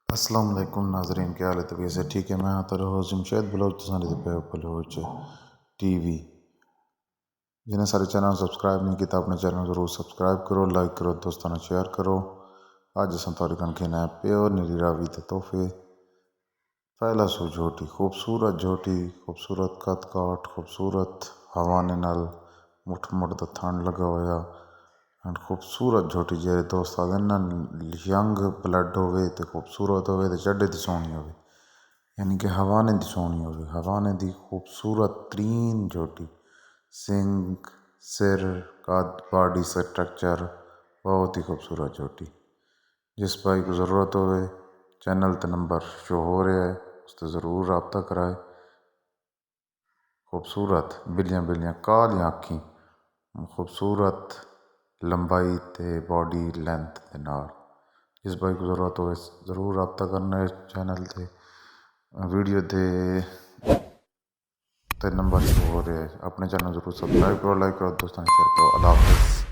अस्सलाम वालेकुम नाजरीन, क्या हाल है? तबीयत से ठीक है? मैं आता रहो जमशेद ब्लॉग तुसानी पे बलोच टीवी जिन्हें सारे चैनल सब्सक्राइब नहीं किया अपने चैनल जरूर सब्सक्राइब करो, लाइक करो, दोस्तों ने शेयर करो। अज अस तुहाडे कन खेना है प्योर नीली रावी के तोहफे। पहला सू झोटी, खूबसूरत झोटी, खूबसूरत कद काट, खूबसूरत हवाने नाल मुठ मुठ दा थन लगा होया एंड खूबसूरत झोटी जे दोस्त आदे ना यंग ब्लड होवे ते खूबसूरत होवे ते चढ़े दी सोहनी होवे, यानी कि हवाने दी सोहनी होवे। हवाने दी खूबसूरत तरीन झोटी, सिंग सिर कद बॉडी स्ट्रक्चर बहुत ही खूबसूरत झोटी। जिस भाई को ज़रूरत होवे चैनल ते नंबर शो हो रहा है, उस पर ज़रूर रब्ता कराए। खूबसूरत बिलियां बिलियां कालियां अखी, खूबसूरत लंबाई ते बॉडी लेंथ के नाल। जिस भाई को ज़रूरत हो ज़रूर रब्ता करना है चैनल ते वीडियो दे नंबर शो हो रहे हैं। अपने चैनल जरूर सब्सक्राइब करो, लाइक करो, दोस्तों शेयर करो। अल्लाह हाफिज़।